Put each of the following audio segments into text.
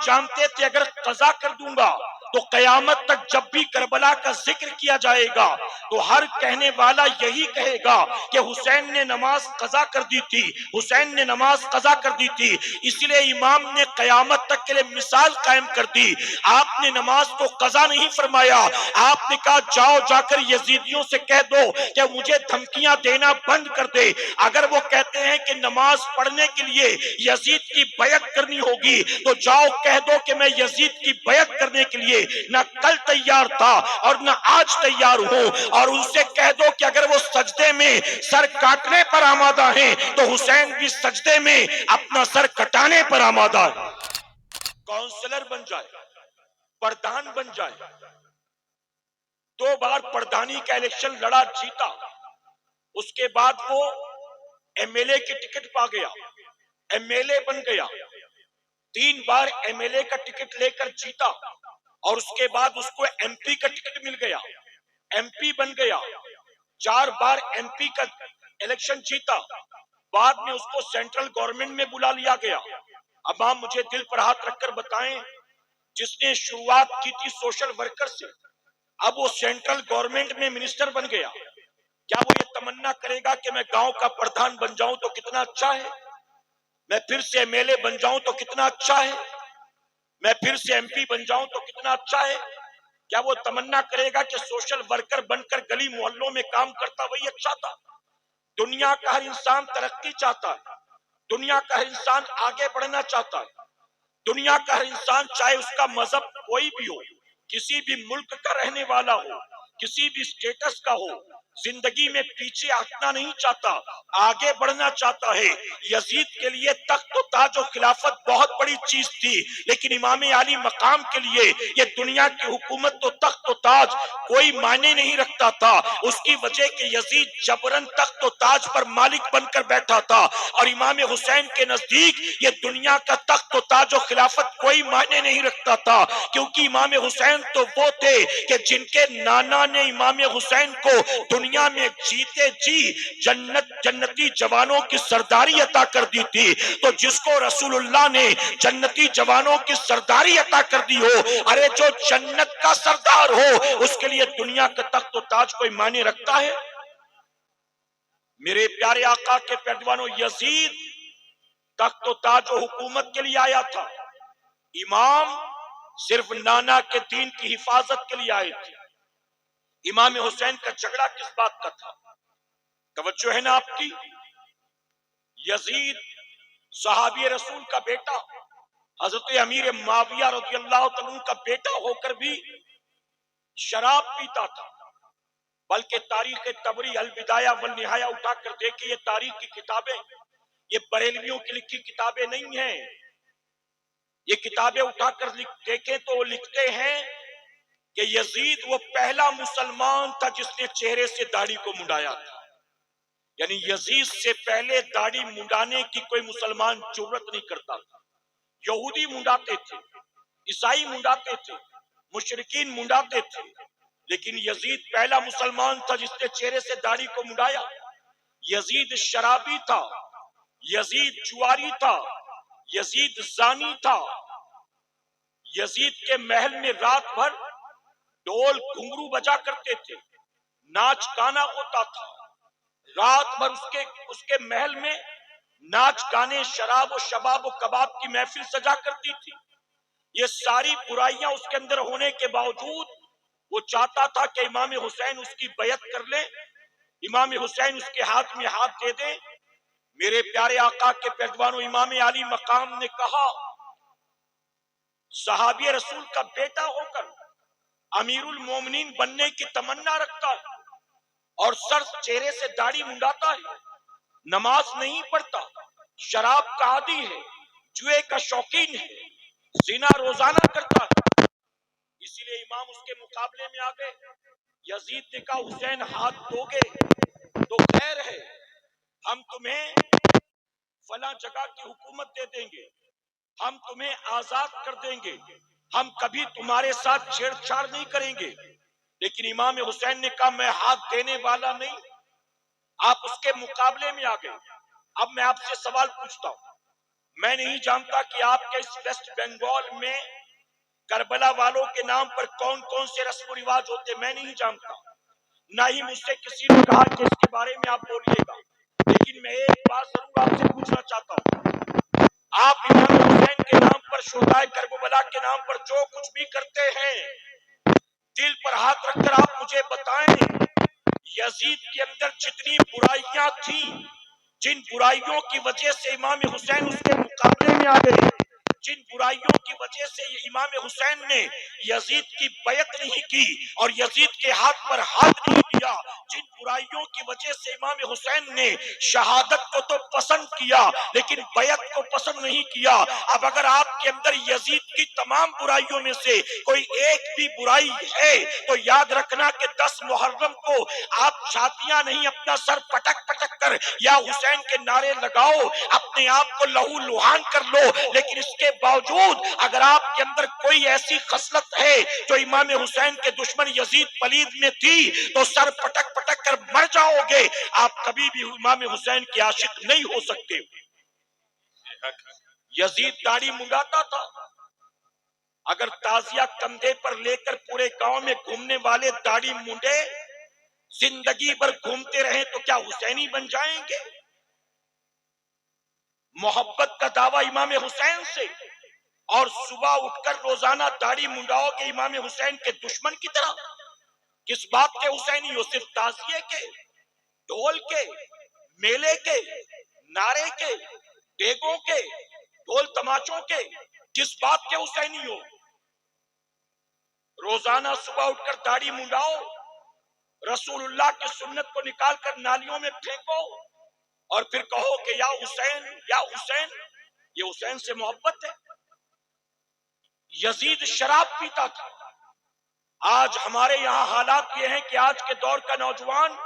جانتے تھے اگر قضا کر دوں گا تو قیامت تک جب بھی کربلا کا ذکر کیا جائے گا تو ہر کہنے والا یہی کہے گا کہ حسین نے نماز قضا کر دی تھی، حسین نے نماز قضا کر دی تھی۔ اس لیے امام نے قیامت تک کے لیے مثال قائم کر دی۔ آپ نے نماز کو قضا نہیں فرمایا، آپ نے کہا جاؤ جا کر یزیدیوں سے کہہ دو کہ مجھے دھمکیاں دینا بند کر دے۔ اگر وہ کہتے ہیں کہ نماز پڑھنے کے لیے یزید کی بیعت کرنی ہوگی تو جاؤ کہہ دو کہ میں یزید کی بیعت کرنے کے لیے نہ کل تیار تھا اور نہ آج تیار ہوں، اور ان سے کہہ دو کہ اگر وہ سجدے میں سر کاٹنے پر آمادہ ہیں تو حسین بھی سجدے میں اپنا سر کٹانے پر آمادہ ہے۔ کونسلر بن جائے، پردھان بن جائے، 2 بار پردھانی کا الیکشن لڑا جیتا، اس کے بعد وہ ایم ایل اے کی ٹکٹ پا گیا، ایم ایل اے بن گیا، 3 بار ایم ایل اے کا ٹکٹ لے کر جیتا، اور اس کے بعد اس کو ایم پی کا ٹکٹ مل گیا، ایم پی بن گیا، 4 بار ایم پی کا الیکشن جیتا، بعد میں اس کو سینٹرل گورنمنٹ میں بلا لیا گیا۔ اب آپ مجھے دل پر ہاتھ رکھ کر بتائیں، جس نے شروعات کی تھی سوشل ورکر سے، اب وہ سینٹرل گورنمنٹ میں منسٹر بن گیا، کیا وہ یہ تمنا کرے گا کہ میں گاؤں کا پردھان بن جاؤں تو کتنا اچھا ہے، میں پھر سے ایم ایل اے بن جاؤں تو کتنا اچھا ہے، میں پھر سے ایم پی بن جاؤں تو کتنا اچھا ہے؟ کیا وہ تمنا کرے گا کہ سوشل ورکر بن کر گلی محلوں میں کام کرتا وہی اچھا تھا؟ دنیا کا ہر انسان ترقی چاہتا ہے، دنیا کا ہر انسان آگے بڑھنا چاہتا ہے، دنیا کا ہر انسان چاہے اس کا مذہب کوئی بھی ہو، کسی بھی ملک کا رہنے والا ہو، کسی بھی اسٹیٹس کا ہو، زندگی میں پیچھے ہٹنا نہیں چاہتا، آگے بڑھنا چاہتا ہے۔ یزید کے لیے تخت و تاج و خلافت بہت بڑی چیز تھی، لیکن امام علی مقام کے لیے یہ دنیا کی حکومت و تخت و تاج کوئی معنی نہیں رکھتا تھا۔ اس کی وجہ کہ یزید جبرن تخت و تاج پر مالک بن کر بیٹھا تھا، اور امام حسین کے نزدیک یہ دنیا کا تخت و تاج و خلافت کوئی معنی نہیں رکھتا تھا، کیونکہ امام حسین تو وہ تھے کہ جن کے نانا نے امام حسین کو دنیا میں جیتے جی جنتی جوانوں کی سرداری عطا کر دی تھی، تو جس کو رسول اللہ نے جنتی جوانوں کی سرداری عطا کر دی ہو، ارے جو جنت کا سردار ہو اس کے لیے دنیا کا تخت و تاج کوئی معنی رکھتا ہے؟ میرے پیارے آقا کے پیروانوں، یزید تخت و تاج و حکومت کے لیے آیا تھا، امام صرف نانا کے دین کی حفاظت کے لیے آئے تھے۔ امام حسین کا جھگڑا کس بات کا تھا؟ توجہ ہے نا آپ کی؟ یزید صحابی رسول کا بیٹا، حضرت امیر معاویہ رضی اللہ تعالیٰ کا بیٹا ہو کر بھی شراب پیتا تھا، بلکہ تاریخ طبری البدایہ والنہایہ اٹھا کر دیکھیں، یہ تاریخ کی کتابیں، یہ بریلویوں کی لکھی کتابیں نہیں ہیں، یہ کتابیں اٹھا کر دیکھیں تو وہ لکھتے ہیں کہ یزید وہ پہلا مسلمان تھا جس نے چہرے سے داڑھی کو منڈایا تھا، یعنی یزید سے پہلے داڑھی منڈانے کی کوئی مسلمان جرات نہیں کرتا تھا۔ یہودی منڈاتے تھے، عیسائی منڈاتے تھے، مشرکین منڈاتے تھے، لیکن یزید پہلا مسلمان تھا جس نے چہرے سے داڑھی کو منڈایا۔ یزید شرابی تھا، یزید جواری تھا، یزید زانی تھا، یزید کے محل میں رات بھر ڈول گھنگرو بجا کرتے تھے، ناچ گانا ہوتا تھا، رات بھر اس کے محل میں ناچ گانے، شراب و شباب و کباب کی محفل سجا کرتی تھی۔ یہ ساری برائیاں اس کے اندر ہونے کے باوجود وہ چاہتا تھا کہ امام حسین اس کی بیعت کر لے، امام حسین اس کے ہاتھ میں ہاتھ دے دیں۔ میرے پیارے آقا کے پیروانوں، امام علی مقام نے کہا صحابی رسول کا بیٹا ہو کر امیر المومنین بننے کی تمنا رکھتا ہے اور سر چہرے سے داڑھی منڈاتا ہے، نماز نہیں پڑھتا، شراب کا عادی ہے، جوئے کا شوقین ہے، زنا روزانہ کرتا ہے۔ اسی لیے امام اس کے مقابلے میں آ گئے۔ یزید نے کہا حسین ہاتھ دو گے تو خیر ہے، ہم تمہیں فلاں جگہ کی حکومت دے دیں گے، ہم تمہیں آزاد کر دیں گے، ہم کبھی تمہارے ساتھ چھیڑ چھاڑ نہیں کریں گے۔ لیکن امام حسین نے کہا میں ہاتھ دینے والا نہیں۔ آپ اس کے مقابلے میں آ گئے۔ اب میں آپ سے سوال پوچھتا ہوں، میں نہیں جانتا کہ آپ کے اس ویسٹ بنگال میں کربلا والوں کے نام پر کون کون سے رسم و رواج ہوتے، میں نہیں جانتا، نہ ہی مجھ سے کسی نے کہا کہ اس کے بارے میں آپ بولیے گا، لیکن میں ایک بات ضرور آپ سے پوچھنا چاہتا ہوں، آپ امام حسین کے نام پر، شہدائے کربلا کے نام پر جو کچھ بھی کرتے ہیں، دل پر ہاتھ رکھ کر آپ مجھے بتائیں، یزید کے اندر جتنی برائیاں تھیں، جن برائیوں کی وجہ سے امام حسین اس کے مقابلے میں آ گئے، جن برائیوں کی وجہ سے یہ امام حسین نے یزید کی بیعت نہیں کی اور یزید کے ہاتھ پر ہاتھ نہیں دیا، جن برائیوں کی وجہ سے امام حسین نے شہادت کو تو پسند کیا لیکن بیعت کو پسند نہیں کیا، اب اگر آپ کے اندر یزید کی تمام برائیوں میں سے کوئی ایک بھی برائی ہے تو یاد رکھنا کہ 10 محرم کو آپ چھاتیاں نہیں اپنا سر پٹک پٹک کر یا حسین کے نعرے لگاؤ، اپنے آپ کو لہو لہان کر لو، لیکن اس کے باوجود اگر آپ کے اندر کوئی ایسی خصلت ہے جو امام حسین کے دشمن یزید پلید میں تھی تو سر پٹک پٹک کر مر جاؤ گے، آپ کبھی بھی امام حسین کے عاشق نہیں ہو سکتے۔ یزید داڑھی منڈاتا تھا، اگر تازیہ کندھے پر لے کر پورے گاؤں میں گھومنے والے داڑھی منڈے زندگی بھر گھومتے رہیں تو کیا حسینی بن جائیں گے؟ محبت کا دعویٰ امام حسین سے اور صبح اٹھ کر روزانہ داڑھی منڈاؤ گے امام حسین کے دشمن کی طرح، کس بات کے حسینی ہو؟ صرف تعزیے کے، ڈھول کے، میلے کے، نعرے کے، ڈیگوں کے، ڈھول تماچوں کے، کس بات کے حسینی ہو؟ روزانہ صبح اٹھ کر داڑھی منڈاؤ، رسول اللہ کی سنت کو نکال کر نالیوں میں پھینکو اور پھر کہو کہ یا حسین یا حسین، یہ حسین سے محبت ہے؟ یزید شراب پیتا تھا، آج ہمارے یہاں حالات یہ ہیں کہ آج کے دور کا نوجوان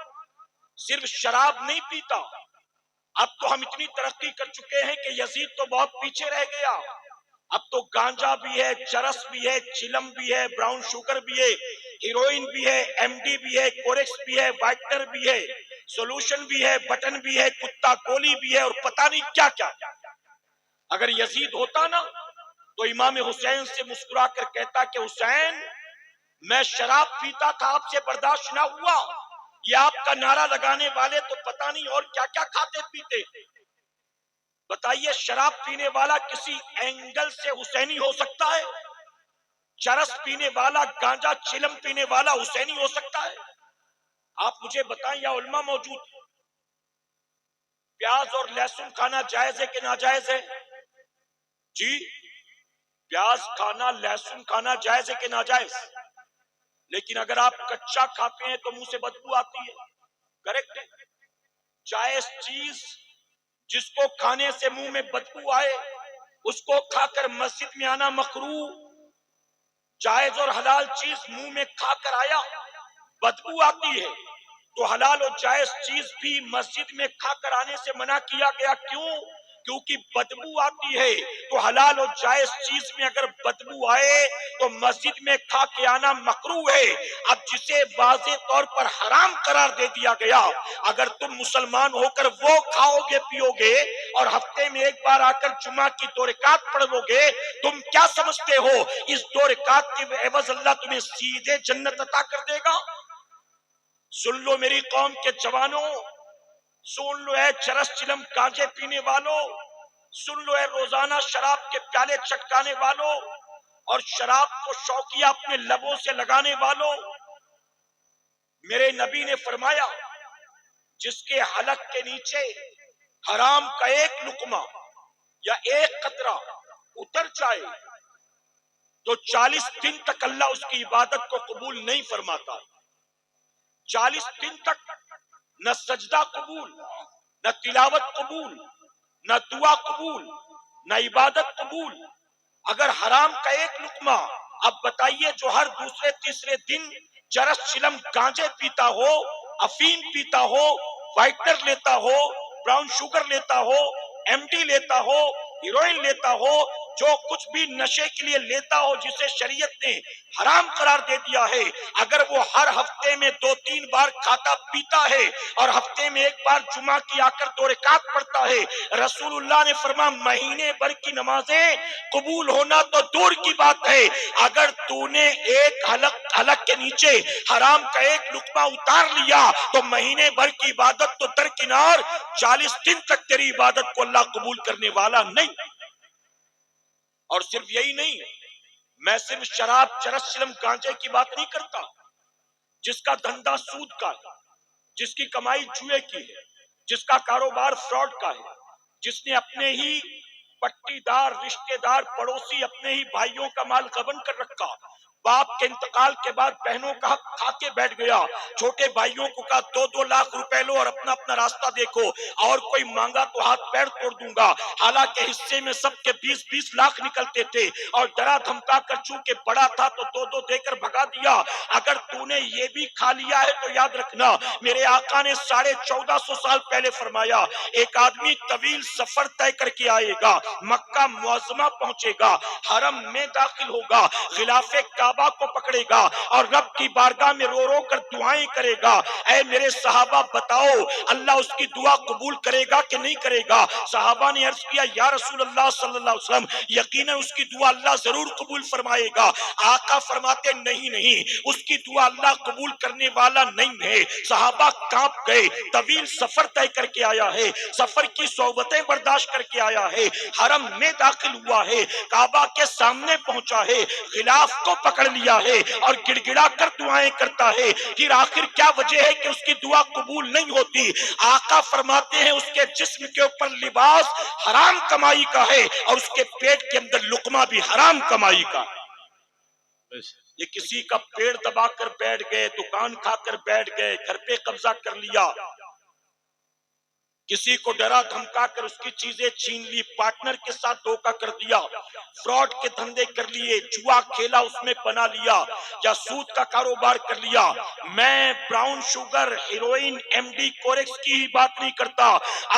صرف شراب نہیں پیتا، اب تو ہم اتنی ترقی کر چکے ہیں کہ یزید تو بہت پیچھے رہ گیا، اب تو گانجا بھی ہے، چرس بھی ہے، چلم بھی ہے، براؤن شوگر بھی ہے، ہیروئن بھی ہے، ایم ڈی بھی ہے، کورکس بھی ہے، وائٹنر بھی ہے، سولوشن بھی ہے، بٹن بھی ہے، کتا گولی بھی ہے اور پتہ نہیں کیا کیا۔ اگر یزید ہوتا نا تو امام حسین سے مسکرا کر کہتا کہ حسین میں شراب پیتا تھا، آپ سے برداشت نہ ہوا، یہ آپ کا نعرہ لگانے والے تو پتہ نہیں اور کیا کیا کھاتے پیتے۔ بتائیے شراب پینے والا کسی اینگل سے حسینی ہو سکتا ہے؟ چرس پینے والا، گانجا چلم پینے والا حسینی ہو سکتا ہے؟ آپ مجھے بتائیں، یا علماء موجود، پیاز اور لہسن کھانا جائز ہے کہ ناجائز ہے؟ جی، پیاز کھانا، لہسن کھانا جائز ہے کہ ناجائز؟ لیکن اگر آپ کچا کھاتے ہیں تو منہ سے بدبو آتی ہے، کریکٹ ہے؟ جائز چیز جس کو کھانے سے منہ میں بدبو آئے اس کو کھا کر مسجد میں آنا مکروہ، جائز اور حلال چیز منہ میں کھا کر آیا بدبو آتی ہے تو حلال اور جائز چیز بھی مسجد میں کھا کر آنے سے منع کیا گیا، کیوں؟ کیونکہ بدبو آتی ہے، تو حلال اور جائز چیز میں اگر بدبو آئے تو مسجد میں کھا کے آنا مکروہ ہے۔ اب جسے واضح طور پر حرام قرار دے دیا گیا، اگر تم مسلمان ہو کر وہ کھاؤ گے پیو گے اور ہفتے میں ایک بار آ کر جمعہ کی 2 رکعت پڑھ لو گے، تم کیا سمجھتے ہو اس 2 رکعت کے عوض اللہ تمہیں سیدھے جنت عطا کر دے گا؟ سن لو میری قوم کے جوانوں، سن لو اے چرس چلم گانجے پینے والوں، سن لو اے روزانہ شراب کے پیالے چٹکانے والوں اور شراب کو شوقیہ اپنے لبوں سے لگانے والوں، میرے نبی نے فرمایا جس کے حلق کے نیچے حرام کا ایک لقمہ یا ایک قطرہ اتر جائے تو 40 دن تک اللہ اس کی عبادت کو قبول نہیں فرماتا، 40 دن تک نہ سجدہ قبول، نہ تلاوت قبول، نہ دعا قبول، نہ عبادت قبول۔ اگر حرام کا ایک لقمہ، اب بتائیے جو ہر دوسرے تیسرے دن چرس چلم گانجے پیتا ہو، افیم پیتا ہو، وائٹنر لیتا ہو، براؤن شوگر لیتا ہو، ایم ڈی لیتا ہو، ہیروئن لیتا ہو، جو کچھ بھی نشے کے لیے لیتا ہو جسے شریعت نے حرام قرار دے دیا ہے، اگر وہ ہر ہفتے میں 2-3 بار کھاتا پیتا ہے اور ہفتے میں ایک بار جمعہ کی آ کر 2 رکعت پڑھتا ہے، رسول اللہ نے فرمایا مہینے بھر کی نمازیں قبول ہونا تو دور کی بات ہے، اگر تو نے ایک حلق کے نیچے حرام کا ایک لقمہ اتار لیا تو مہینے بھر کی عبادت تو درکنار، 40 دن تک تیری عبادت کو اللہ قبول کرنے والا نہیں۔ اور صرف یہی نہیں، میں صرف شراب، چرس، چلم، گانجے کی بات نہیں کرتا، جس کا دھندا سود کا ہے، جس کی کمائی جوئے کی ہے، جس کا کاروبار فراڈ کا ہے، جس نے اپنے ہی پٹی دار، رشتہ دار، پڑوسی، اپنے ہی بھائیوں کا مال غبن کر رکھا، باپ کے انتقال کے بعد بہنوں کا حق کھا کے بیٹھ گیا، چھوٹے بھائیوں کو کہا 2-2 لاکھ روپے لو اور اپنا اپنا راستہ دیکھو، اور کوئی مانگا تو ہاتھ پیر توڑ دوں گا، حالانکہ حصے میں سب کے 20-20 لاکھ نکلتے تھے، اور ڈرا دھمکا کر چونکہ بڑا تھا تو 2-2 دے کر بھگا دیا۔ اگر تو نے یہ بھی کھا لیا ہے تو یاد رکھنا، میرے آقا نے 1450 سال پہلے فرمایا ایک آدمی طویل سفر طے کر کے آئے گا، مکہ معظمہ پہنچے گا، حرم میں داخل ہوگا، غلاف کعبہ کو پکڑے گا اور رب کی بارگاہ میں رو رو کر دعائیں کرے گا، اے میرے صحابہ بتاؤ اللہ اس کی دعا قبول کرے گا کہ نہیں کرے گا؟ صحابہ نے عرض کیا یا رسول اللہ صلی اللہ علیہ وسلم یقیناً اس کی دعا اللہ ضرور قبول فرمائے گا۔ آقا فرماتے نہیں، اس کی دعا اللہ قبول کرنے والا نہیں ہے۔ صحابہ کانپ گئے، طویل سفر طے کر کے آیا ہے، سفر کی صعوبتیں برداشت کر کے آیا ہے، حرم میں داخل ہوا ہے، کعبہ کے سامنے پہنچا ہے، غلاف کو پکڑ لیا ہے اور گڑ گڑا کر دعائیں کرتا ہے، پھر آخر کیا وجہ ہے کہ اس کی دعا قبول نہیں ہوتی؟ آقا فرماتے ہیں اس کے جسم کے اوپر لباس حرام کمائی کا ہے اور اس کے پیٹ کے اندر لقمہ بھی حرام کمائی کا ہے۔ یہ کسی کا پیڑ دبا کر بیٹھ گئے، دکان کھا کر بیٹھ گئے، گھر پہ قبضہ کر لیا، کسی کو ڈرا دھمکا کر اس کی چیزیں چھین لی، پارٹنر کے ساتھ دھوکہ کر دیا، فراڈ کے دھندے کر لیے، جوا کھیلا اس میں بنا لیا، یا سود کا کاروبار کر لیا۔ میں brown sugar, heroin, M D, کورکس کی ہی بات نہیں کرتا،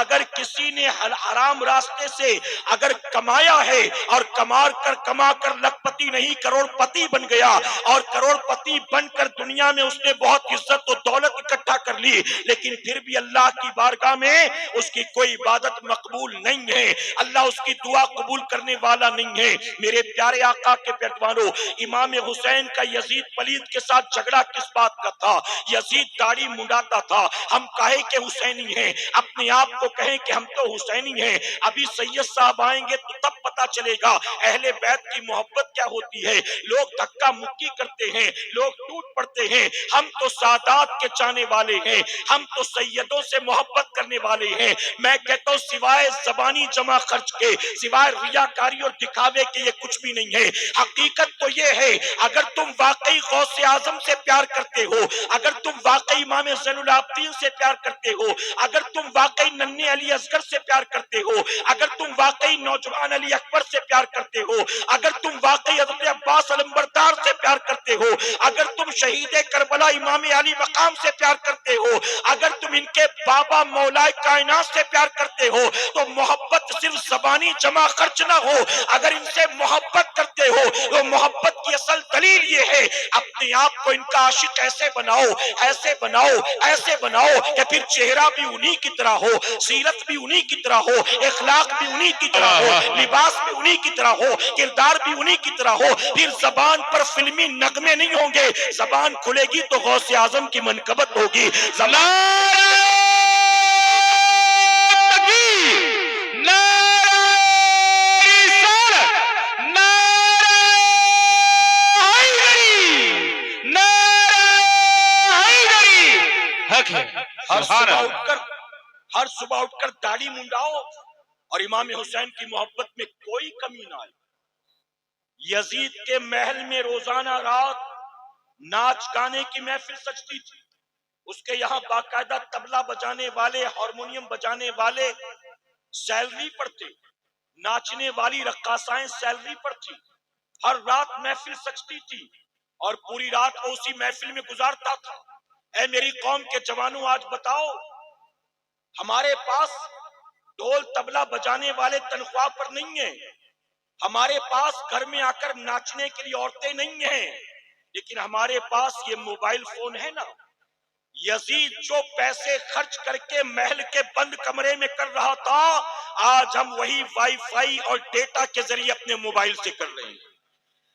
اگر کسی نے حرام راستے سے اگر کمایا ہے اور کما کر لکھپتی نہیں کروڑ پتی بن گیا، اور کروڑ پتی بن کر دنیا میں اس نے بہت عزت و دولت اکٹھا کر لی، لیکن پھر بھی اللہ کی بارگاہ میں اس کی کوئی عبادت مقبول نہیں ہے، اللہ اس کی دعا قبول کرنے والا نہیں ہے۔ میرے پیارے آقا کے پیروانوں، امام حسین کا یزید پلید کے ساتھ جھگڑا کس بات کا تھا؟ یزید داڑھی منڈاتا تھا، ہم کہے کہ حسینی ہیں، اپنے آپ کو کہیں کہ ہم تو حسینی ہیں، ابھی سید صاحب آئیں گے تو تب پتا چلے گا اہل بیت کی محبت کیا ہوتی ہے۔ لوگ دھکا مکی کرتے ہیں، لوگ ٹوٹ پڑتے ہیں، ہم تو سادات کے چاہنے والے ہیں، ہم تو سیدوں سے محبت کرنے والے ہیں۔ میں کہتا ہوں سوائے زبانی جمع خرچ کے، سوائے ریاکاری اور دکھاوے کے یہ کچھ بھی نہیں ہے۔ حقیقت تو یہ ہے اگر تم واقعی غوث اعظم سے پیار کرتے ہو، اگر تم واقعی امام زین العابدین سے پیار کرتے ہو، اگر تم واقعی ننھے علی اصغر سے پیار کرتے ہو، اگر تم واقعی نوجوان علی اکبر سے پیار کرتے ہو، اگر تم واقعی حضرت عباس علمبردار سے پیار کرتے ہو، اگر تم شہید کربلا امام علی مقام سے پیار کرتے ہو، اگر تم ان کے بابا مولا کائنات سے پیار کرتے ہو، تو محبت صرف زبانی جمع خرچ نہ ہو، اگر ان سے محبت کرتے ہو تو محبت کی اصل دلیل یہ ہے اپنے آپ کو ان کا عاشق ایسے بناؤ، ایسے بناؤ، ایسے بناؤ کہ پھر چہرہ بھی انہی کی طرح ہو، سیرت بھی انہی کی طرح ہو، اخلاق بھی انہی کی طرح ہو، لباس بھی انہی کی طرح ہو، کردار بھی انہی کی طرح ہو، پھر زبان پر فلمی نغمے نہیں ہوں گے، زبان کھلے گی تو غوث اعظم کی منقبت ہوگی۔ ہر صبح اٹھ کر داڑھی منڈاؤ اور امام حسین کی محبت میں کوئی کمی نہ آئے۔ یزید کے محل میں روزانہ رات ناچ گانے کی محفل سجتی تھی، اس کے یہاں باقاعدہ طبلہ بجانے والے، ہارمونیم بجانے والے سیلری پر تھے، ناچنے والی رقاصائیں سیلری پر تھی، ہر رات محفل سجتی تھی اور پوری رات وہ اسی محفل میں گزارتا تھا۔ اے میری قوم کے جوانوں، آج بتاؤ ہمارے پاس ڈھول طبلہ بجانے والے تنخواہ پر نہیں ہیں، ہمارے پاس گھر میں آ کر ناچنے کے لیے عورتیں نہیں ہیں، لیکن ہمارے پاس یہ موبائل فون ہے نا۔ یزید جو پیسے خرچ کر کے محل کے بند کمرے میں کر رہا تھا، آج ہم وہی وائی فائی اور ڈیٹا کے ذریعے اپنے موبائل سے کر رہے ہیں۔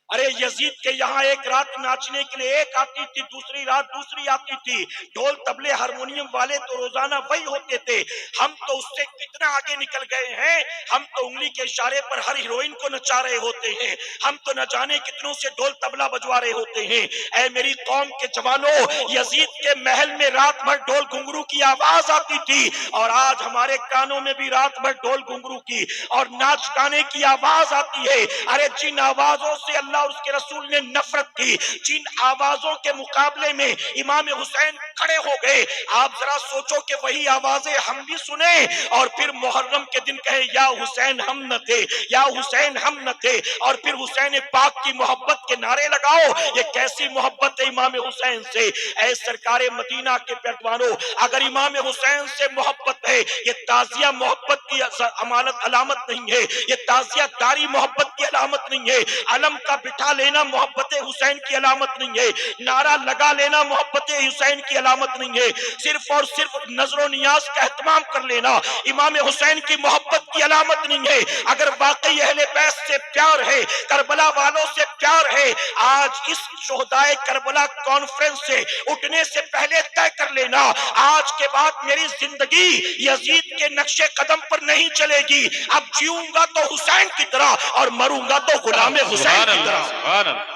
ارے یزید کے یہاں ایک رات ناچنے کے لیے ایک آتی تھی، دوسری رات دوسری آتی تھی، ڈھول تبلے ہارمونیم والے تو روزانہ وہی ہوتے تھے۔ ہم تو اس سے کتنا آگے نکل گئے ہیں، ہم تو انگلی کے اشارے پر ہر ہیروئن کو نچا رہے ہوتے ہیں، ہم تو نہ جانے کتنوں سے ڈھول تبلا بجوا رہے ہوتے ہیں۔ اے میری قوم کے جوانوں، یزید کے محل میں رات بھر ڈھول گھنگرو کی آواز آتی تھی، اور آج ہمارے کانوں میں بھی رات بھر ڈھول گھنگرو کی اور ناچ گانے کی آواز آتی ہے۔ ارے جن آوازوں سے اللہ اور اس کے رسول نے نفرت کی، جن آوازوں کے مقابلے میں امام حسین کھڑے ہو گئے، آپ ذرا سوچو کہ وہی آوازیں ہم بھی سنیں اور پھر محرم کے دن کہیں یا حسین ہم نہ تھے، یا حسین ہم نہ تھے، اور پھر حسین پاک کی محبت کے نعرے لگاؤ۔ یہ کیسی محبت ہے امام حسین سے؟ اے سرکار مدینہ کے پیروانوں، اگر امام حسین سے محبت ہے، یہ تعزیہ محبت کی علامت نہیں ہے، یہ تعزیہ داری محبت کی علامت نہیں ہے، علم کا بٹھا لینا محبت حسین کی علامت نہیں ہے، نعرہ لگا لینا محبت حسین کی علامت نہیں ہے، صرف اور صرف نظر و نیاز کا اہتمام کر لینا امام حسین کی محبت کی علامت نہیں ہے۔ اگر واقعی اہل بیت سے پیار ہے، کربلا والوں سے پیار ہے، آج اس شہدائے کربلا کانفرنس سے اٹھنے سے پہلے طے کر لینا، آج کے بعد میری زندگی یزید کے نقش قدم پر نہیں چلے گی، اب جیوں گا تو حسین کی طرح اور مروں گا تو غلام حسین کی طرح۔ سبحان اللہ،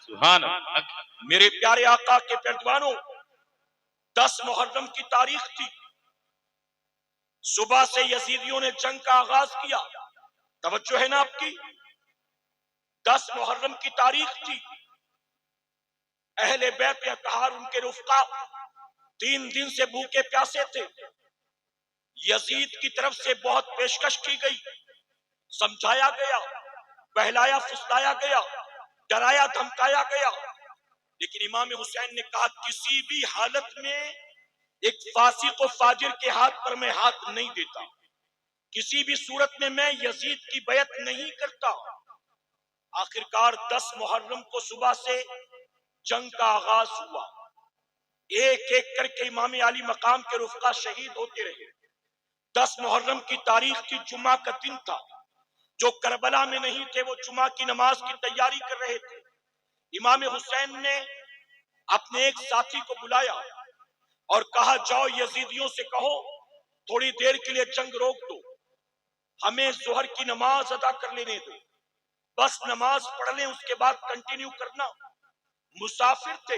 سبحان اللہ۔ میرے پیارے آقا کے پیروانوں، 10 محرم کی تاریخ تھی، صبح سے یزیدیوں نے جنگ کا آغاز کیا، توجہ ہے نا آپ کی؟ 10 محرم کی تاریخ تھی، اہل بیت اطہار ان کے رفقا 3 دن سے بھوکے پیاسے تھے۔ یزید کی طرف سے بہت پیشکش کی گئی، سمجھایا گیا، بہلایا پھسلایا گیا، ڈرایا دھمکایا گیا، لیکن امام حسین نے کہا کسی بھی حالت میں ایک فاسق و فاجر کے ہاتھ پر میں ہاتھ نہیں دیتا، کسی بھی صورت میں میں یزید کی بیعت نہیں کرتا۔ آخرکار 10 محرم کو صبح سے جنگ کا آغاز ہوا، ایک ایک کر کے امام علی مقام کے رفقا شہید ہوتے رہے۔ 10 محرم کی تاریخ کی جمعہ کا دن تھا، جو کربلا میں نہیں تھے وہ جمعہ کی نماز کی تیاری کر رہے تھے۔ امام حسین نے اپنے ایک ساتھی کو بلایا اور کہا جاؤ یزیدیوں سے کہو تھوڑی دیر کے لیے جنگ روک دو، ہمیں ظہر کی نماز ادا کر لینے دو، بس نماز پڑھ لیں، اس کے بعد کنٹینیو کرنا۔ مسافر تھے،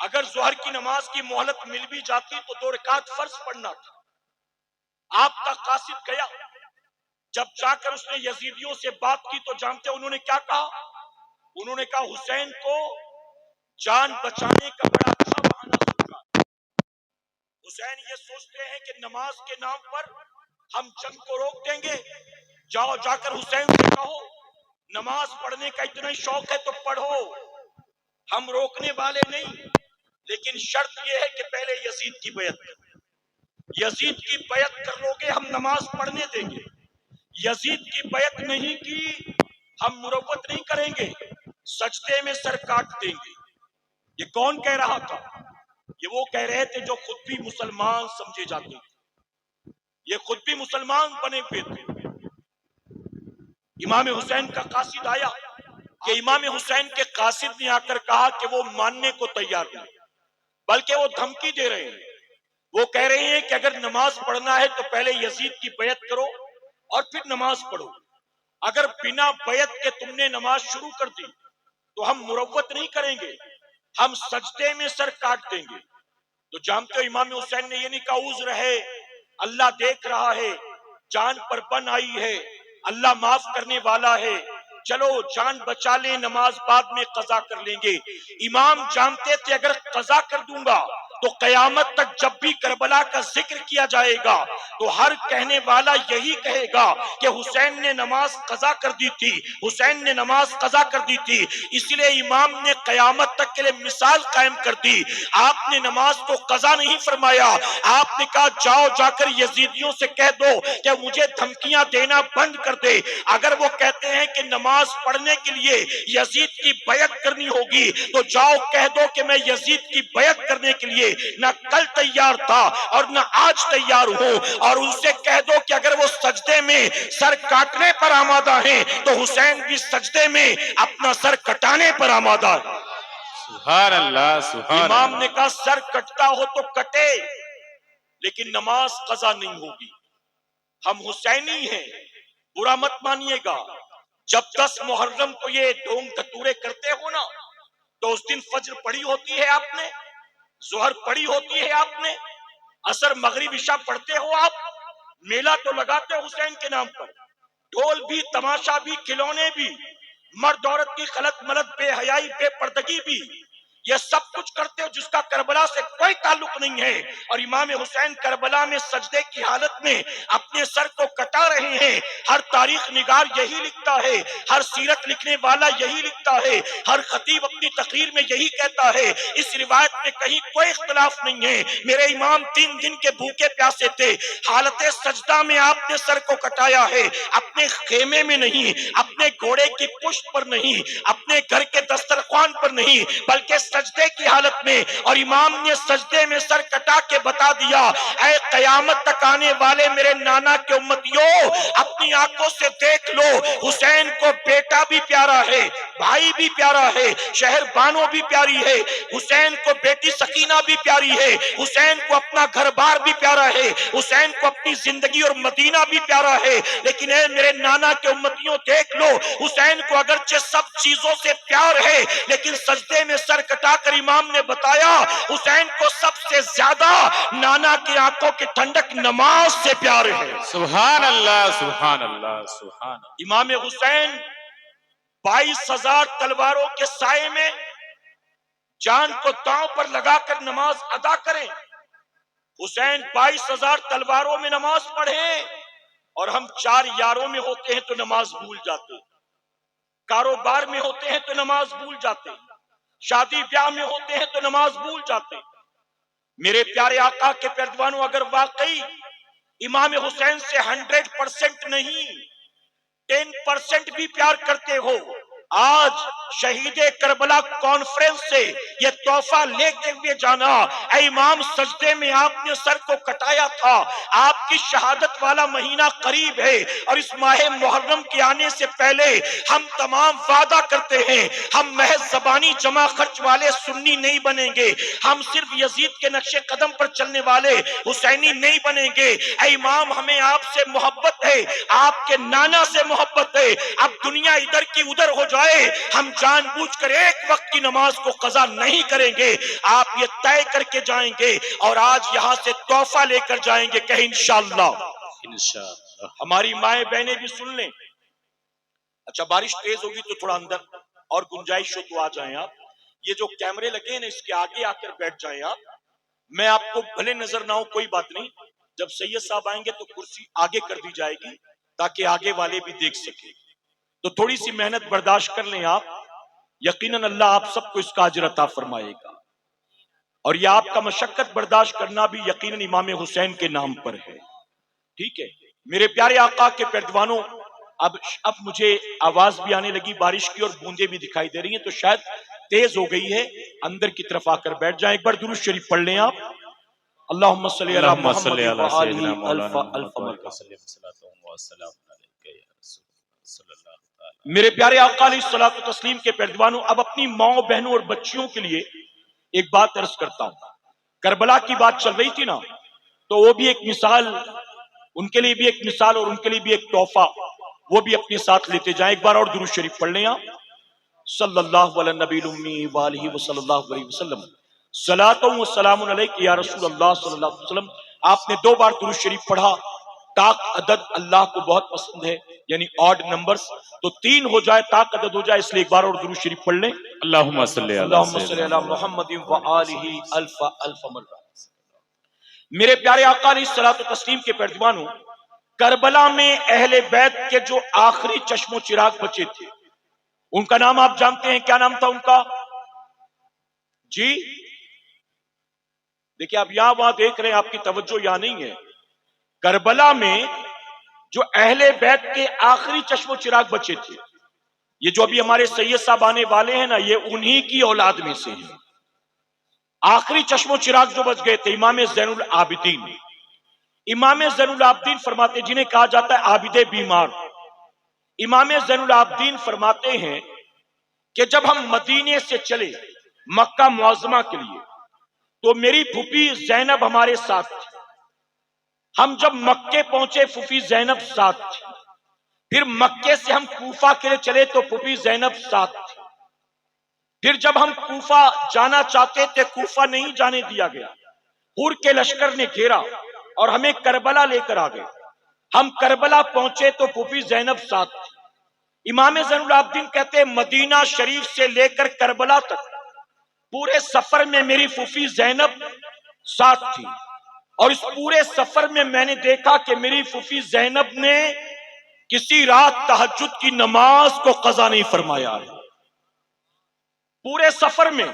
اگر ظہر کی نماز کی مہلت مل بھی جاتی تو 2 رکعت فرض پڑھنا تھا۔ آپ کا قاصد گیا، جب جا کر اس نے یزیدیوں سے بات کی تو جانتے انہوں نے کیا کہا؟ انہوں نے کہا حسین کو جان بچانے کا بڑا اچھا بہانہ سوچا، حسین یہ سوچتے ہیں کہ نماز کے نام پر ہم جنگ کو روک دیں گے، جاؤ جا کر حسین سے کہو نماز پڑھنے کا اتنا ہی شوق ہے تو پڑھو، ہم روکنے والے نہیں، لیکن شرط یہ ہے کہ پہلے یزید کی بیعت کرو، یزید کی بیعت کر لو گے ہم نماز پڑھنے دیں گے، یزید کی بیعت نہیں کی ہم مروت نہیں کریں گے، سجدے میں سر کاٹ دیں گے۔ یہ کون کہہ رہا تھا؟ یہ وہ کہہ رہے تھے جو خود بھی مسلمان سمجھے جاتے تھے، یہ خود بھی مسلمان بنے ہوئے تھے۔ امام حسین کا قاصد آیا کہ امام حسین کے قاصد نے آ کر کہا کہ وہ ماننے کو تیار نہیں، بلکہ وہ دھمکی دے رہے ہیں، وہ کہہ رہے ہیں کہ اگر نماز پڑھنا ہے تو پہلے یزید کی بیعت کرو اور پھر نماز پڑھو، اگر بنا بیعت کے تم نے نماز شروع کر دی تو ہم مروت نہیں کریں گے، ہم سجدے میں سر کاٹ دیں گے۔ تو جانتے ہو امام حسین نے یہ نہیں کہا عذر ہے، اللہ دیکھ رہا ہے، جان پر بن آئی ہے، اللہ معاف کرنے والا ہے، چلو جان بچا لیں، نماز بعد میں قضا کر لیں گے۔ امام جانتے تھے اگر قضا کر دوں گا تو قیامت تک جب بھی کربلا کا ذکر کیا جائے گا تو ہر کہنے والا یہی کہے گا کہ حسین نے نماز قضا کر دی تھی، حسین نے نماز قضا کر دی تھی۔ اس لیے امام نے قیامت تک کے لیے مثال قائم کر دی۔ آپ نے نماز کو قضا نہیں فرمایا، آپ نے کہا جاؤ جا کر یزیدیوں سے کہہ دو کہ مجھے دھمکیاں دینا بند کر دے۔ اگر وہ کہتے ہیں کہ نماز پڑھنے کے لیے یزید کی بیعت کرنی ہوگی تو جاؤ کہہ دو کہ میں یزید کی بیعت کرنے کے لیے نہ کل تیار تھا اور نہ آج تیار ہوں، اور ان سے کہہ دو کہ اگر وہ سجدے میں سر کاٹنے پر آمادہ ہیں تو حسین بھی سجدے میں اپنا سر کٹانے پر آمادہ ہے۔ سبحان اللہ سبحان امام اللہ۔ نے کہا سر کٹتا ہو تو کٹے لیکن نماز قضا نہیں ہوگی۔ ہم حسینی ہیں، برا مت مانیے گا۔ جب 10 محرم کو یہ ڈھونگ دھتورے کرتے ہو نا تو اس دن فجر پڑھی ہوتی ہے آپ نے، ظہر پڑھی ہوتی ہے آپ نے، عصر مغرب عشاء پڑھتے ہو آپ، میلہ تو لگاتے ہو حسین کے نام پر، ڈھول بھی، تماشا بھی، کھلونے بھی، مرد عورت کی خلط ملط، بے حیائی، بے پردگی بھی، یہ سب کچھ کرتے ہو جس کا کربلا سے کوئی تعلق نہیں ہے۔ اور امام حسین کربلا میں سجدے کی حالت میں اپنے سر کو کٹا رہے ہیں۔ ہر تاریخ نگار یہی لکھتا ہے، ہر سیرت لکھنے والا یہی لکھتا ہے، ہر خطیب اپنی تقریر میں یہی کہتا ہے۔ اس روایت میں کہیں کوئی اختلاف نہیں ہے۔ میرے امام 3 دن کے بھوکے پیاسے تھے، حالت سجدہ میں آپ نے سر کو کٹایا ہے، اپنے خیمے میں نہیں، اپنے گھوڑے کی پشت پر نہیں، اپنے گھر کے دسترخوان پر نہیں، بلکہ سجدے کی حالت میں، اور امام نے سجدے میں سر کٹا کے بتا دیا اے قیامت تک آنے والے میرے نانا کے امتیوں، اپنی آنکھوں سے دیکھ لو، حسین کو بیٹا بھی پیارا ہے، بھائی بھی پیارا ہے، شہر بانو بھی پیاری ہے، حسین کو بیٹی سکینہ بھی پیاری ہے، حسین کو اپنا گھر بار بھی پیارا ہے، حسین کو اپنی زندگی اور مدینہ بھی پیارا ہے، لیکن اے میرے نانا کے امتیوں دیکھ لو، حسین کو اگرچہ سب چیزوں سے پیار ہے لیکن سجدے میں سر کٹا کر امام نے بتایا حسین کو سب سے زیادہ نانا کی آنکھوں کی ٹھنڈک نماز سے پیار ہے۔ سبحان اللہ سبحان اللہ سبحان اللہ۔ امام حسین 22,000 تلواروں کے سائے میں جان کو داؤں پر لگا کر نماز ادا کریں۔ حسین 22,000 تلواروں میں نماز پڑھیں اور ہم 4 یاروں میں ہوتے ہیں تو نماز بھول جاتے، کاروبار میں ہوتے ہیں تو نماز بھول جاتے، شادی بیاہ میں ہوتے ہیں تو نماز بھول جاتے۔ میرے پیارے آقا کے پیروانوں، اگر واقعی امام حسین سے 100% نہیں 10% بھی پیار کرتے ہو، آج شہید کربلا کانفرنس سے یہ تحفہ لے کے ہوئے جانا، اے امام سجدے میں آپ نے سر کو کٹایا تھا، آپ کی شہادت والا مہینہ قریب ہے، اور اس ماہ محرم کے آنے سے پہلے ہم تمام وعدہ کرتے ہیں ہم محض زبانی جمع خرچ والے سنی نہیں بنیں گے، ہم صرف یزید کے نقش قدم پر چلنے والے حسینی نہیں بنیں گے۔ اے امام ہمیں آپ سے محبت ہے، آپ کے نانا سے محبت ہے، اب دنیا ادھر کی ادھر ہو جائے ہم جان بوجھ کر ایک وقت کی نماز کو قضا نہیں کریں گے، آپ یہ طے کر کے جائیں گے اور آج یہاں سے تحفہ لے کر جائیں گے کہ انشاءاللہ۔ انشاءاللہ۔ ہماری مائیں بہنیں بھی سن لیں۔ اچھا بارش تیز ہوگی تو تھوڑا اندر اور گنجائش ہو تو آ جائیں آپ، یہ جو کیمرے لگے ہیں نا اس کے آگے آ کر بیٹھ جائیں آپ، میں آپ کو بھلے نظر نہ ہو کوئی بات نہیں، جب سید صاحب آئیں گے تو کرسی آگے کر دی جائے گی تاکہ آگے والے بھی دیکھ سکیں، تو تھوڑی سی محنت برداشت کر لیں آپ، یقیناً اللہ آپ سب کو اس کا اجر عطا فرمائے گا، اور یہ آپ کا مشقت برداشت کرنا بھی یقیناً امام حسین کے نام پر ہے، ٹھیک ہے میرے پیارے آقا کے پیروانوں۔ اب مجھے آواز بھی آنے لگی بارش کی اور بوندیں بھی دکھائی دے رہی ہیں، تو شاید تیز ہو گئی ہے، اندر کی طرف آ کر بیٹھ جائیں، ایک بار درود شریف پڑھ لیں آپ، اللہم صلی علی اللہم محمد صلی علی سیدنا وآلہ مولانا الف محمد مرتبہ۔ وسلم والسلام علیکہ یا رسول اللہ صلی اللہ تعالی۔ میرے پیارے آقا علیہ الصلوۃ والتسلیم کے پیروانوں، اب اپنی ماؤں بہنوں اور بچیوں کے لیے ایک بات عرض کرتا ہوں۔ کربلا کی بات چل رہی تھی نا، تو وہ بھی ایک مثال، ان کے لیے بھی ایک مثال اور ان کے لیے بھی ایک تحفہ، وہ بھی اپنے ساتھ لیتے جائیں۔ ایک بار اور درود شریف پڑھ لیں آپ، صلی اللہ علی نبی الامی وآلہ وصلی اللہ علیہ وسلم، صلاۃ و سلام علیک یا رسول اللہ صلی اللہ علیہ وسلم۔ آپ نے 2 بار درود شریف پڑھا، تاک عدد اللہ کو بہت پسند ہے، یعنی آڈ نمبرز، تو 3 ہو جائے تاک عدد ہو جائے، اس لیے ایک بار اور درود شریف پڑھ لیں، اللہم صلی اللہم صلی علی محمد و آلہ الف الف مرہ۔ میرے پیارے آقا علیہ الصلوۃ والتسلیم کے پیروانوں، کربلا میں اہل بیت کے جو آخری چشم و چراغ بچے تھے، ان کا نام آپ جانتے ہیں، کیا نام تھا ان کا؟ جی دیکھیں آپ یہاں وہاں دیکھ رہے ہیں، آپ کی توجہ یہاں نہیں ہے۔ کربلا میں جو اہل بیت کے آخری چشم و چراغ بچے تھے، یہ جو ابھی ہمارے سید صاحب آنے والے ہیں نا، یہ انہی کی اولاد میں سے ہیں۔ آخری چشم و چراغ جو بچ گئے تھے، امام زین العابدین۔ امام زین العابدین فرماتے، جنہیں کہا جاتا ہے عابد بیمار، امام زین العابدین فرماتے ہیں کہ جب ہم مدینے سے چلے مکہ معظمہ کے لیے تو میری پھوپھی زینب ہمارے ساتھ تھی۔ ہم جب مکے پہنچے پھوپھی زینب ساتھ تھی، پھر مکے سے ہم کوفہ کے لیے چلے تو پھوپھی زینب ساتھ تھی، پھر جب ہم کوفہ جانا چاہتے تھے کوفہ نہیں جانے دیا گیا، حور کے لشکر نے گھیرا اور ہمیں کربلا لے کر آ گئے۔ ہم کربلا پہنچے تو پھوپھی زینب ساتھ تھی۔ امام زین العابدین کہتے ہیں مدینہ شریف سے لے کر کربلا تک پورے سفر میں میری پھوپھی زینب ساتھ تھی، اور اس پورے سفر میں میں نے دیکھا کہ میری پھوپھی زینب نے کسی رات تہجد کی نماز کو قضا نہیں فرمایا ہے۔ پورے سفر میں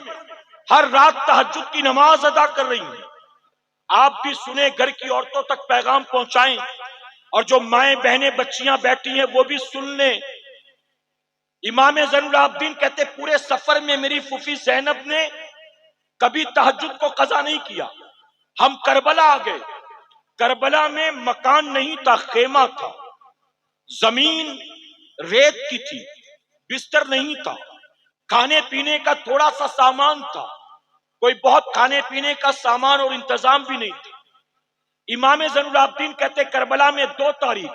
ہر رات تہجد کی نماز ادا کر رہی ہیں۔ آپ بھی سنیں، گھر کی عورتوں تک پیغام پہنچائیں، اور جو مائیں بہنیں بچیاں بیٹھی ہیں وہ بھی سن لیں۔ امام زین العابدین کہتے پورے سفر میں میری پھوپھی زینب نے کبھی تہجد کو قضا نہیں کیا۔ ہم کربلا آ گئے، کربلا میں مکان نہیں تھا، خیمہ تھا، زمین ریت کی تھی، بستر نہیں تھا، کھانے پینے کا تھوڑا سا سامان تھا، کوئی بہت کھانے پینے کا سامان اور انتظام بھی نہیں تھا۔ امام زین العابدین کہتے کربلا میں 2 تاریخ،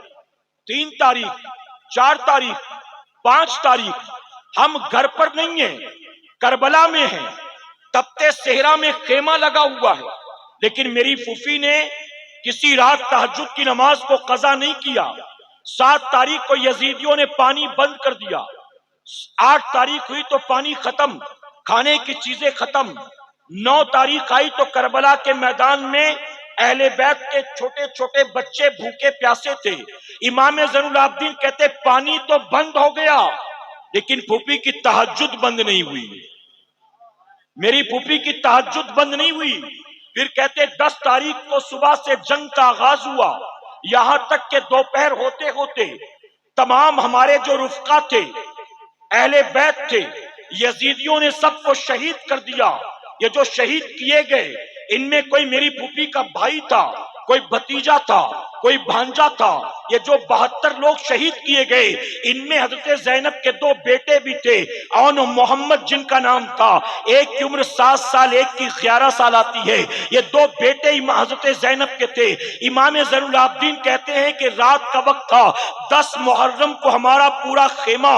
3 تاریخ، 4 تاریخ، 5 تاریخ ہم گھر پر نہیں ہیں، کربلا میں ہیں، تپتے صحرا میں خیمہ لگا ہوا ہے، لیکن میری پھوپھی نے کسی رات تہجد کی نماز کو قضا نہیں کیا۔ 7 تاریخ کو یزیدیوں نے پانی بند کر دیا، 8 تاریخ ہوئی تو پانی ختم، کھانے کی چیزیں ختم، 9 تاریخ آئی تو کربلا کے میدان میں اہل بیت کے چھوٹے چھوٹے بچے بھوکے پیاسے تھے۔ امام زین العابدین کہتے پانی تو بند ہو گیا لیکن پھوپھی کی تہجد بند نہیں ہوئی، میری پھوپھی کی تہجد بند نہیں ہوئی۔ پھر کہتے 10 تاریخ کو صبح سے جنگ کا آغاز ہوا، یہاں تک کہ دوپہر ہوتے ہوتے تمام ہمارے جو رفقا تھے، اہل بیت تھے، یزیدیوں نے سب کو شہید کر دیا۔ یہ جو شہید کیے گئے ان میں کوئی میری پھوپھی کا بھائی تھا، کوئی بھتیجا تھا، کوئی بھانجا تھا۔ یہ جو 72 لوگ شہید کیے گئے ان میں حضرت زینب کے 2 بیٹے بھی تھے، اون و محمد جن کا نام تھا، ایک کی عمر 7 سال، ایک کی 11 سال آتی ہے۔ یہ 2 بیٹے حضرت زینب کے تھے۔ امام زین العابدین کہتے ہیں کہ رات کا وقت تھا، 10 محرم کو ہمارا پورا خیمہ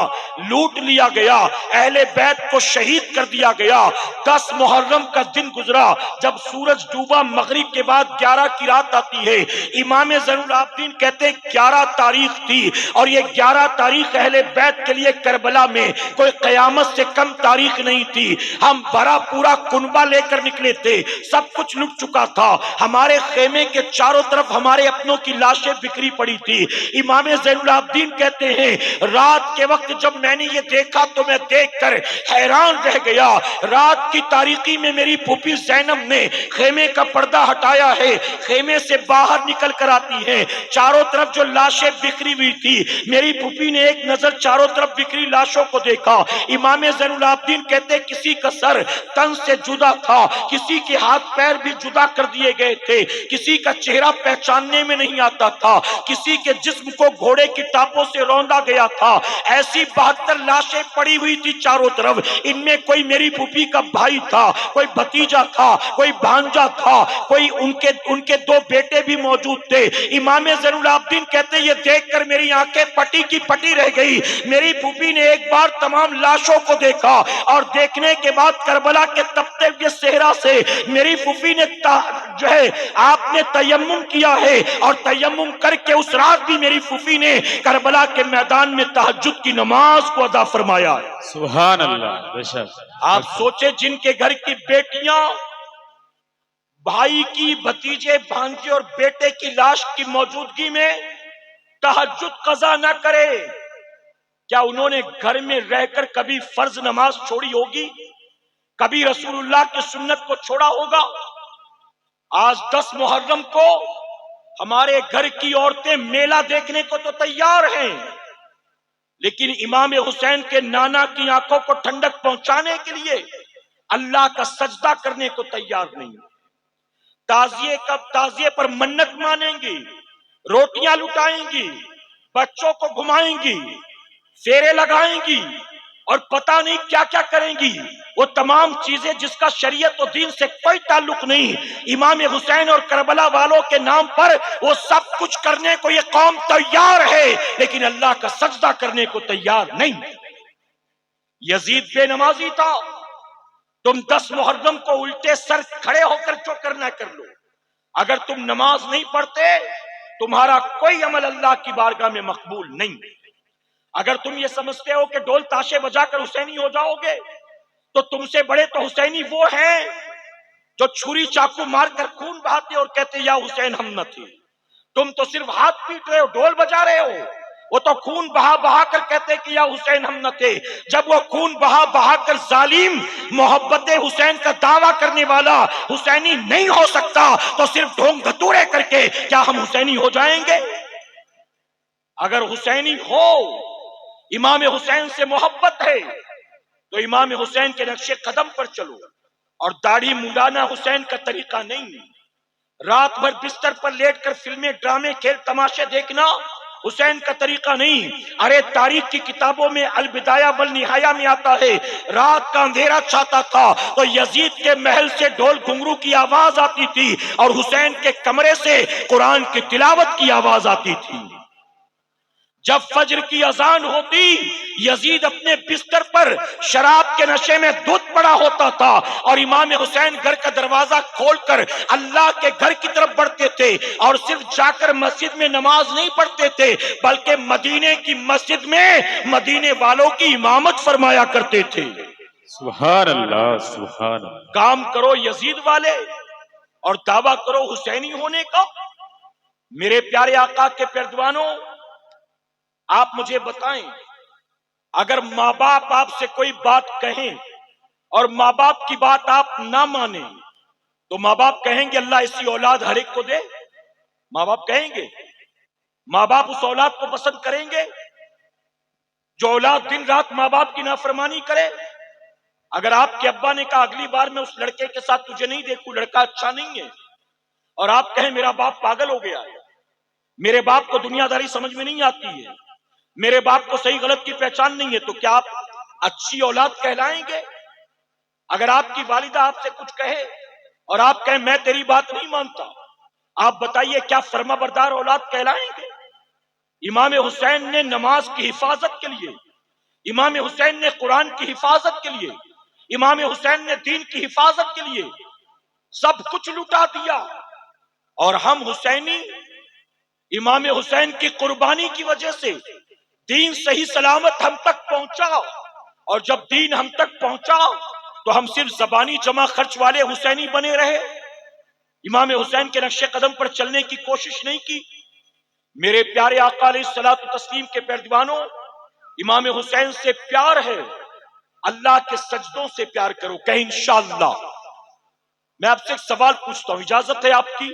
لوٹ لیا گیا، اہل بیت کو شہید کر دیا گیا۔ 10 محرم کا دن گزرا، جب سورج ڈوبا مغرب کے بعد 11 کی رات آتی ہے۔ امام زین العابدین کہتے 11 تاریخ تھی، اور یہ 11 تاریخ اہل بیت کے لیے کربلا میں کوئی قیامت سے کم تاریخ نہیں تھی۔ ہم بڑا پورا کنبہ لے کر نکلے تھے، سب کچھ لٹ چکا تھا، ہمارے خیمے کے چاروں طرف ہمارے اپنوں کی لاشیں بکھری پڑی تھی۔ امام زین العابدین کہتے ہیں رات کے وقت جب میں نے یہ دیکھا تو میں دیکھ کر حیران رہ گیا۔ رات کی تاریکی میں میری پھوپھی زینب نے خیمے کا پردہ ہٹایا ہے، خیمے سے باہر نکل کر آتی ہے، چاروں طرف جو لاشیں بکھری ہوئی تھی، میری پھوپھی نے ایک نظر چاروں طرف بکھری لاشوں کو دیکھا۔ امام زین العابدین کہتے کسی کا سر تن سے جدا تھا، کسی کے ہاتھ پیر بھی جدا کر دیے گئے تھے، کسی کا چہرہ پہچاننے میں نہیں آتا تھا، کسی کے جسم کو گھوڑے کی ٹاپوں سے روندا گیا تھا۔ ایسی 72 لاشیں پڑی ہوئی تھی چاروں طرف، ان میں کوئی میری پھوپھی کا بھائی تھا، کوئی بھتیجا تھا، کوئی بھانجا تھا، کوئی ان کے 2 بیٹے بھی موجود تھے۔ امام زین العابدین کہتے یہ دیکھ کر میری آنکھیں پٹی کی پٹی رہ گئی۔ میری پھوپھی نے ایک بار تمام لاشوں کو دیکھا، اور دیکھنے کے بعد کربلا کے تپتے گزرتے ہوئے صحرا سے میری پھوپھی نے جو ہے آپ نے تیمم کیا ہے، اور تیمم کر کے اس رات بھی میری پھوپھی نے کربلا کے میدان میں تہجد کی نماز کو ادا فرمایا۔ سبحان اللہ، بے شک۔ آپ سوچے جن کے گھر کی بیٹیاں بھائی کی، بھتیجے، بھانجے اور بیٹے کی لاش کی موجودگی میں تہجد قضا نہ کرے، کیا انہوں نے گھر میں رہ کر کبھی فرض نماز چھوڑی ہوگی؟ کبھی رسول اللہ کی سنت کو چھوڑا ہوگا؟ آج 10 محرم کو ہمارے گھر کی عورتیں میلہ دیکھنے کو تو تیار ہیں، لیکن امام حسین کے نانا کی آنکھوں کو ٹھنڈک پہنچانے کے لیے اللہ کا سجدہ کرنے کو تیار نہیں۔ تعزیے پر منت مانیں گی، روٹیاں لٹائیں گی، بچوں کو گھمائیں گی، پھیرے لگائیں گی اور پتہ نہیں کیا کیا کریں گی، وہ تمام چیزیں جس کا شریعت و دین سے کوئی تعلق نہیں، امام حسین اور کربلا والوں کے نام پر وہ سب کچھ کرنے کو یہ قوم تیار ہے، لیکن اللہ کا سجدہ کرنے کو تیار نہیں۔ یزید بے نمازی تھا، تم 10 محرم کو الٹے سر کھڑے ہو کر جو کرنا کر لو، اگر تم نماز نہیں پڑھتے تمہارا کوئی عمل اللہ کی بارگاہ میں مقبول نہیں۔ اگر تم یہ سمجھتے ہو کہ ڈول تاشے بجا کر حسینی ہو جاؤ گے تو تم سے بڑے تو حسینی وہ ہیں جو چھری چاقو مار کر خون بہاتے اور کہتے یا حسین ہم نہ تھے۔ تم تو صرف ہاتھ پیٹ رہے ہو، ڈول بجا رہے ہو، وہ تو خون بہا بہا کر کہتے کہ یا حسین ہم نہ تھے۔ جب وہ خون بہا بہا کر ظالم محبت حسین کا دعویٰ کرنے والا حسینی نہیں ہو سکتا تو صرف ڈھونگ دھتورے کر کے کیا ہم حسینی ہو جائیں گے؟ اگر حسینی ہو، امام حسین سے محبت ہے تو امام حسین کے نقش قدم پر چلو، اور داڑھی منڈانا حسین کا طریقہ نہیں۔ رات بھر بستر پر لیٹ کر فلمیں، ڈرامے، کھیل تماشے دیکھنا حسین کا طریقہ نہیں۔ ارے تاریخ کی کتابوں میں البدایہ والنہایہ میں آتا ہے رات کا اندھیرا چھاتا تھا تو یزید کے محل سے ڈھول گھنگرو کی آواز آتی تھی اور حسین کے کمرے سے قرآن کی تلاوت کی آواز آتی تھی۔ جب فجر کی اذان ہوتی یزید اپنے بستر پر شراب کے نشے میں دھت پڑا ہوتا تھا اور امام حسین گھر کا دروازہ کھول کر اللہ کے گھر کی طرف بڑھتے تھے، اور صرف جا کر مسجد میں نماز نہیں پڑھتے تھے بلکہ مدینے کی مسجد میں مدینے والوں کی امامت فرمایا کرتے تھے۔ سبحان اللہ، سبحان اللہ۔ کام کرو یزید والے اور دعویٰ کرو حسینی ہونے کا۔ میرے پیارے آقا کے پیروانوں، آپ مجھے بتائیں، اگر ماں باپ آپ سے کوئی بات کہیں اور ماں باپ کی بات آپ نہ مانیں تو ماں باپ کہیں گے اللہ ایسی اولاد ہر ایک کو دے؟ ماں باپ کہیں گے؟ ماں باپ اس اولاد کو پسند کریں گے جو اولاد دن رات ماں باپ کی نافرمانی کرے؟ اگر آپ کے ابا نے کہا اگلی بار میں اس لڑکے کے ساتھ تجھے نہیں دیکھوں، لڑکا اچھا نہیں ہے، اور آپ کہیں میرا باپ پاگل ہو گیا ہے، میرے باپ کو دنیا داری سمجھ میں نہیں آتی ہے، میرے باپ کو صحیح غلط کی پہچان نہیں ہے، تو کیا آپ اچھی اولاد کہلائیں گے؟ اگر آپ کی والدہ آپ سے کچھ کہے اور آپ کہیں میں تیری بات نہیں مانتا، آپ بتائیے کیا فرما بردار اولاد کہلائیں گے؟ امام حسین نے نماز کی حفاظت کے لیے، امام حسین نے قرآن کی حفاظت کے لیے، امام حسین نے دین کی حفاظت کے لیے سب کچھ لٹا دیا، اور ہم حسینی امام حسین کی قربانی کی وجہ سے دین صحیح سلامت ہم تک پہنچا، اور جب دین ہم تک پہنچا تو ہم صرف زبانی جمع خرچ والے حسینی بنے رہے، امام حسین کے نقش قدم پر چلنے کی کوشش نہیں کی۔ میرے پیارے آقا علیہ الصلوۃ والتسلیم کے پیروانوں، امام حسین سے پیار ہے، اللہ کے سجدوں سے پیار کرو، کہ انشاءاللہ۔ میں آپ سے ایک سوال پوچھتا ہوں، اجازت ہے آپ کی؟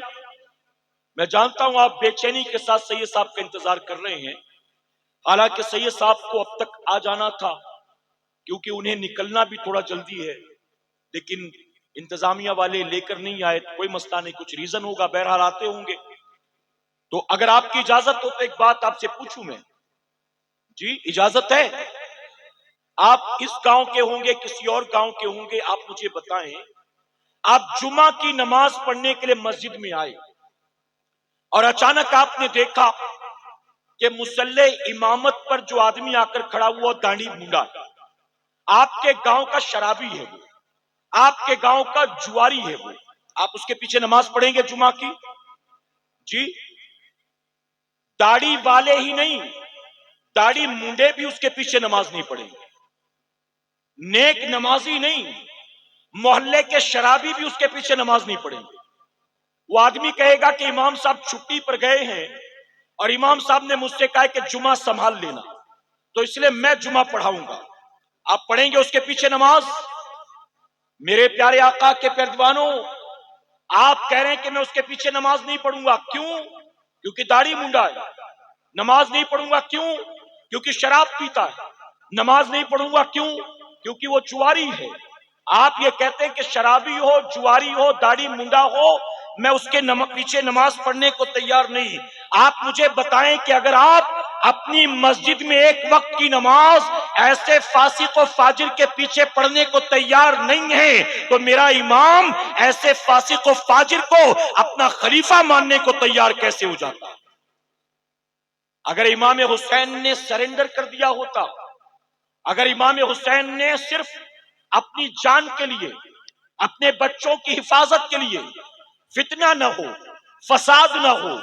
میں جانتا ہوں آپ بے چینی کے ساتھ سید صاحب کا انتظار کر رہے ہیں، حالانکہ سید صاحب کو اب تک آ جانا تھا کیونکہ انہیں نکلنا بھی تھوڑا جلدی ہے، لیکن انتظامیہ والے لے کر نہیں آئے، کوئی مسئلہ نہیں، کچھ ریزن ہوگا، بہرحال آتے ہوں گے۔ تو اگر آپ کی اجازت ہو تو ایک بات آپ سے پوچھوں میں؟ جی اجازت ہے؟ آپ اس گاؤں کے ہوں گے، کسی اور گاؤں کے ہوں گے، آپ مجھے بتائیں، آپ جمعہ کی نماز پڑھنے کے لیے مسجد میں آئے اور اچانک آپ نے دیکھا کہ مصلی امامت پر جو آدمی آ کر کھڑا ہوا داڑھی مونڈا، آپ کے گاؤں کا شرابی ہے، آپ کے گاؤں کا جواری ہے وہ، آپ اس کے پیچھے نماز پڑھیں گے جمعہ کی؟ جی، داڑھی والے ہی نہیں، داڑھی مونڈے بھی اس کے پیچھے نماز نہیں پڑھیں گے، نیک نمازی نہیں، محلے کے شرابی بھی اس کے پیچھے نماز نہیں پڑھیں گے۔ وہ آدمی کہے گا کہ امام صاحب چھٹی پر گئے ہیں اور امام صاحب نے مجھ سے کہا کہ جمعہ سنبھال لینا، تو اس لیے میں جمعہ پڑھاؤں گا۔ آپ پڑھیں گے اس کے پیچھے نماز؟ میرے پیارے آقا کے پیروانوں، آپ کہہ رہے ہیں کہ میں اس کے پیچھے نماز نہیں پڑھوں گا، کیوں؟ کیونکہ داڑھی منڈا ہے۔ نماز نہیں پڑھوں گا کیوں؟ کیونکہ شراب پیتا ہے۔ نماز نہیں پڑھوں گا کیوں؟ کیونکہ وہ جواری ہے۔ آپ یہ کہتے ہیں کہ شرابی ہو، جواری ہو، داڑھی منڈا ہو، میں اس کے پیچھے نماز پڑھنے کو تیار نہیں۔ آپ مجھے بتائیں کہ اگر آپ اپنی مسجد میں ایک وقت کی نماز ایسے فاسق و فاجر کے پیچھے پڑھنے کو تیار نہیں ہے تو میرا امام ایسے فاسق و فاجر کو اپنا خلیفہ ماننے کو تیار کیسے ہو جاتا؟ اگر امام حسین نے سرنڈر کر دیا ہوتا، اگر امام حسین نے صرف اپنی جان کے لیے، اپنے بچوں کی حفاظت کے لیے، فتنہ نہ ہو، فساد نہ ہو،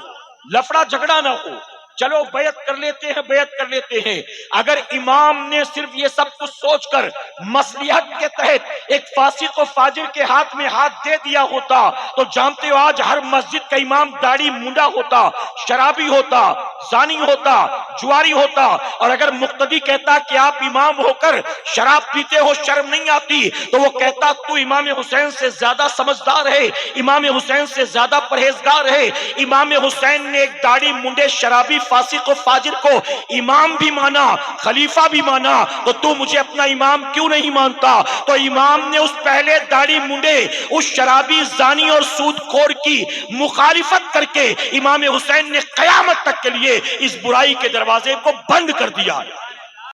لفڑا جھگڑا نہ ہو، چلو بیعت کر لیتے ہیں، بیعت کر لیتے ہیں، اگر امام نے صرف یہ سب کچھ سوچ کر مصلحت کے تحت ایک فاسق و فاجر کے ہاتھ میں ہاتھ دے دیا ہوتا تو جانتے ہو آج ہر مسجد کا امام داڑھی منڈا ہوتا، شرابی ہوتا، زانی ہوتا، جواری ہوتا۔ اور اگر مقتدی کہتا کہ آپ امام ہو کر شراب پیتے ہو، شرم نہیں آتی، تو وہ کہتا تو امام حسین سے زیادہ سمجھدار ہے، امام حسین سے زیادہ پرہیزگار ہے۔ امام حسین نے ایک داڑھی منڈے شرابی فاسق و فاجر کو امام بھی مانا، خلیفہ بھی مانا، تو مجھے اپنا امام کیوں نہیں مانتا؟ تو امام نے اس پہلے داڑھی منڈے، اس شرابی، زانی اور سود خور کی مخالفت کر کے امام حسین نے قیامت تک کے لیے اس برائی کے دروازے کو بند کر دیا۔